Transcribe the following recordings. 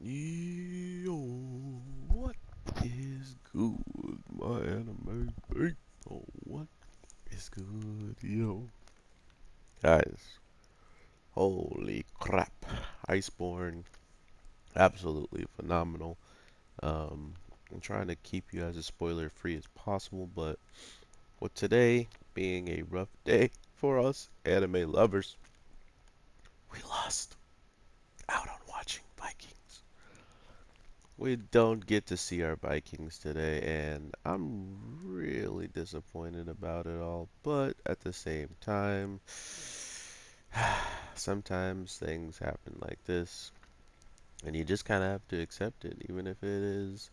Yo, what is good, my anime people? What is good, yo? Guys, holy crap. Iceborne, absolutely phenomenal. Um, I'm trying to keep you as spoiler free as possible, but with today being a rough day for us anime lovers, we lost out on watching Vikings. We don't get to see our Vikings today, and I'm really disappointed about it all. But at the same time, sometimes things happen like this, and you just kind of have to accept it, even if it is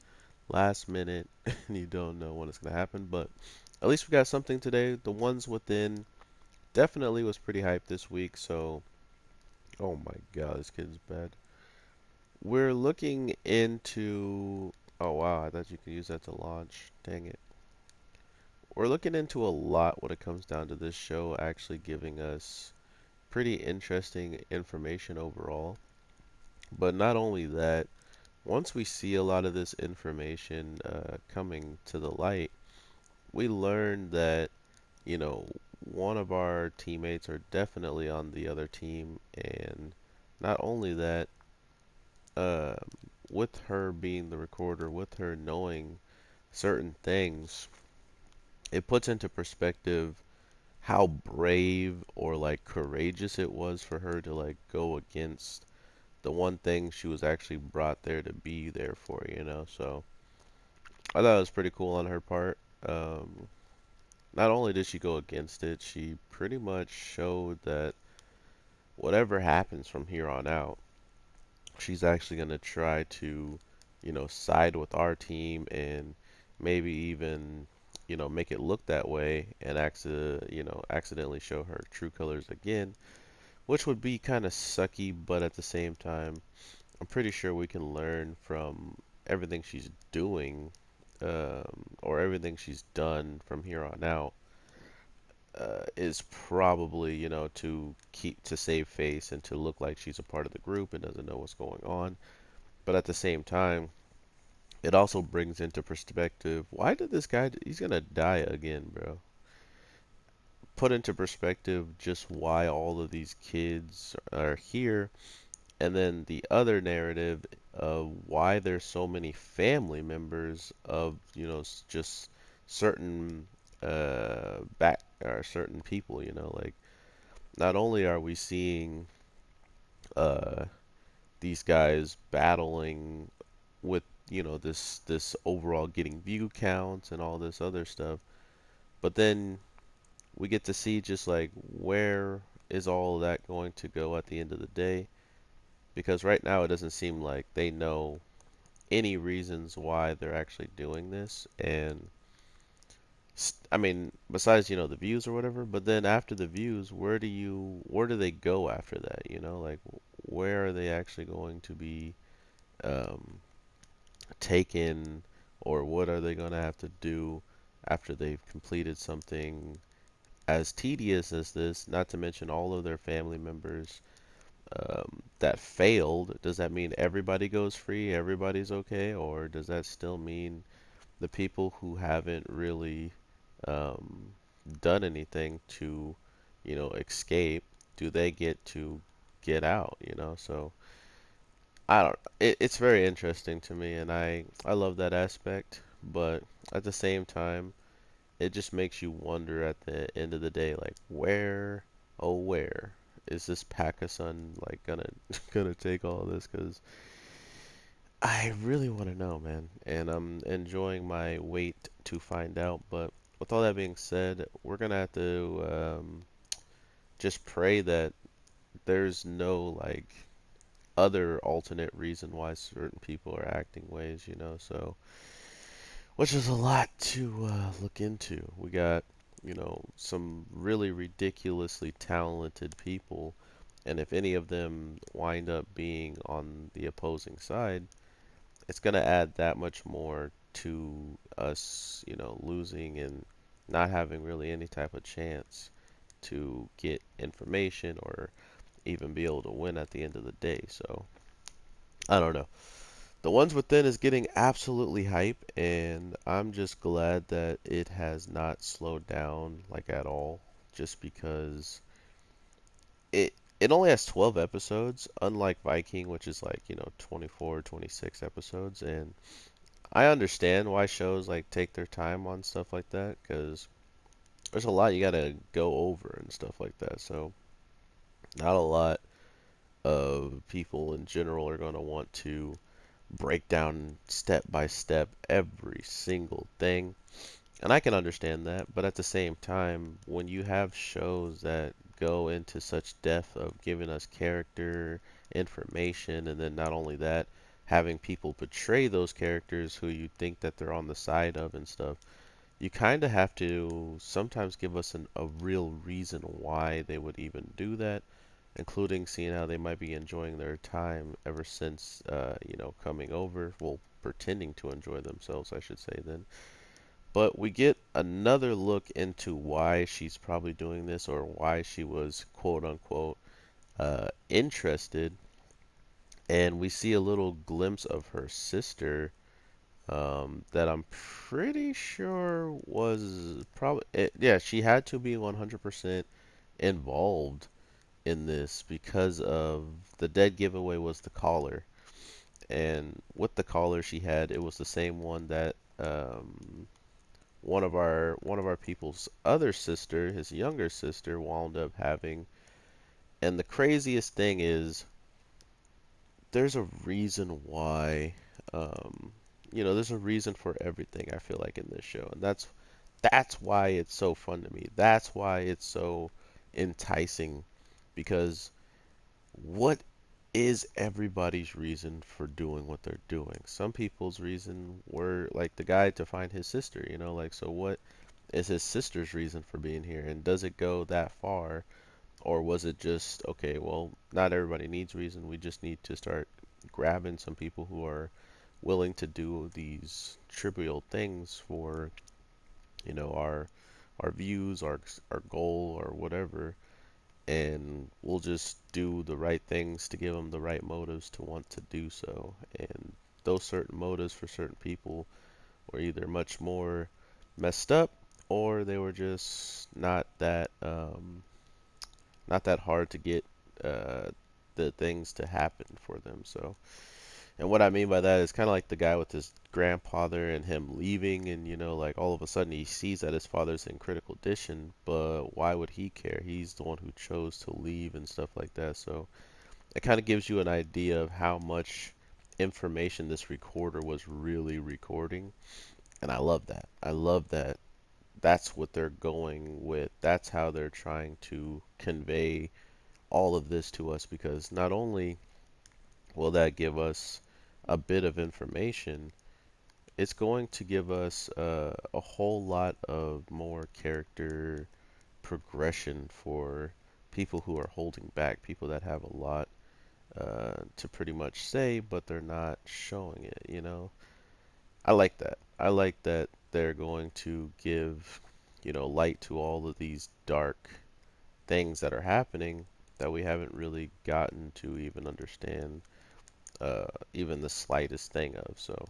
last minute and you don't know when it's going to happen. But at least we got something today. The ones within definitely was pretty hyped this week, so oh my god, this kid's bad. We're looking into. Oh wow, I thought you could use that to launch. Dang it. We're looking into a lot when it comes down to this show actually giving us pretty interesting information overall. But not only that, once we see a lot of this information coming to the light, we learn that, you know, one of our teammates are definitely on the other team, and not only that, uh, with her being the recorder, with her knowing certain things, it puts into perspective how brave or like courageous it was for her to like go against the one thing she was actually brought there to be there for, you know. So I thought it was pretty cool on her part. Um, Not only did she go against it, she pretty much showed that whatever happens from here on out, she's actually going to try to, you know, side with our team and maybe even, you know, make it look that way and accidentally show her true colors again, which would be kind of sucky, but at the same time, I'm pretty sure we can learn from everything she's doing, or everything she's done from here on out. Is probably, you know, to keep to save face and to look like she's a part of the group and doesn't know what's going on. But at the same time, it also brings into perspective why did this guy he's gonna die again, bro. Put into perspective just why all of these kids are here, and then the other narrative of why there's so many family members of, you know, just certain back or certain people, you know, like not only are we seeing uh, these guys battling with, you know, this overall getting view counts and all this other stuff, but then we get to see just like where is all of that going to go at the end of the day, because right now it doesn't seem like they know any reasons why they're actually doing this. And I mean, besides, you know, the views or whatever, but then after the views, where do they go after that, you know? Like, where are they actually going to be um, taken, or what are they going to have to do after they've completed something as tedious as this, not to mention all of their family members that failed? Does that mean everybody goes free, everybody's okay, or does that still mean the people who haven't really um, done anything to, you know, escape, do they get to get out, you know? So I don't, it's very interesting to me, and I love that aspect, but at the same time, it just makes you wonder at the end of the day, like where, oh where is this Pakistan like gonna gonna take all this? Because I really want to know, man, and I'm enjoying my wait to find out. But with all that being said, we're gonna have to just pray that there's no like other alternate reason why certain people are acting ways, you know. So, which is a lot to look into. We got, you know, some really ridiculously talented people, and if any of them wind up being on the opposing side, it's going to add that much more to us, you know, losing and not having really any type of chance to get information or even be able to win at the end of the day. So I don't know. The ones within is getting absolutely hype, and I'm just glad that it has not slowed down like at all, just because it only has 12 episodes, unlike Viking, which is like, 24, 26 episodes, and I understand why shows like take their time on stuff like that, because there's a lot you gotta go over and stuff like that. So not a lot of people in general are gonna want to break down step by step every single thing. And I can understand that, but at the same time, when you have shows that go into such depth of giving us character information, and then not only that, having people portray those characters who you think that they're on the side of and stuff, you kind of have to sometimes give us a real reason why they would even do that, including seeing how they might be enjoying their time ever since, coming over, well, pretending to enjoy themselves, I should say then. But we get another look into why she's probably doing this, or why she was quote unquote interested, and we see a little glimpse of her sister, that I'm pretty sure was probably, yeah, she had to be 100% involved in this because of the dead giveaway was the collar. And with the collar she had, it was the same one that one of our people's other sister, his younger sister, wound up having. And the craziest thing is, there's a reason why, um, there's a reason for everything. I feel like in this show, and that's why it's so fun to me. That's why it's so enticing, because what is everybody's reason for doing what they're doing? Some people's reason were like the guy to find his sister, like, so what is his sister's reason for being here? And does it go that far? Or was it just, okay, well, not everybody needs reason. We just need to start grabbing some people who are willing to do these trivial things for, our views, our goal, or whatever, and we'll just do the right things to give them the right motives to want to do so. And those certain motives for certain people were either much more messed up, or they were just not that hard to get uh, the things to happen for them. So, and what I mean by that is kind of like the guy with his grandfather and him leaving, and like all of a sudden he sees that his father's in critical condition, but why would he care? He's the one who chose to leave and stuff like that. So it kind of gives you an idea of how much information this recorder was really recording, and I love that. I love that. That's what they're going with. That's how they're trying to convey all of this to us, because not only will that give us a bit of information, it's going to give us a whole lot of more character progression for people who are holding back, people that have a lot to pretty much say, but they're not showing it. I like that. I like that they're going to give, light to all of these dark things that are happening that we haven't really gotten to even understand even the slightest thing of. So,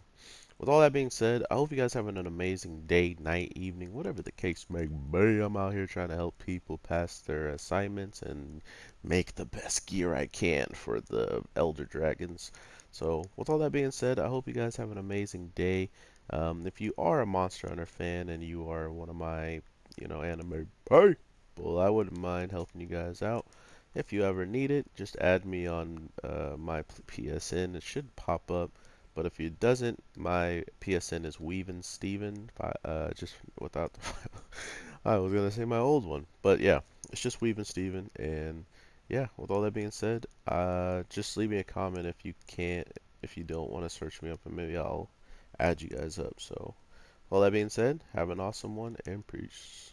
with all that being said, I hope you guys having an amazing day, night, evening, whatever the case may be. I'm out here trying to help people pass their assignments and make the best gear I can for the Elder Dragons. So, with all that being said, I hope you guys have an amazing day. If you are a Monster Hunter fan and you are one of my, anime people, I wouldn't mind helping you guys out. If you ever need it, just add me on my PSN. It should pop up. But if it doesn't, my PSN is Weevensteven. Just without the file. I was gonna say my old one, but yeah, it's just Weevensteven. And yeah, with all that being said, just leave me a comment if you can't, if you don't want to search me up, and maybe I'll add you guys up. So, all that being said, have an awesome one and peace.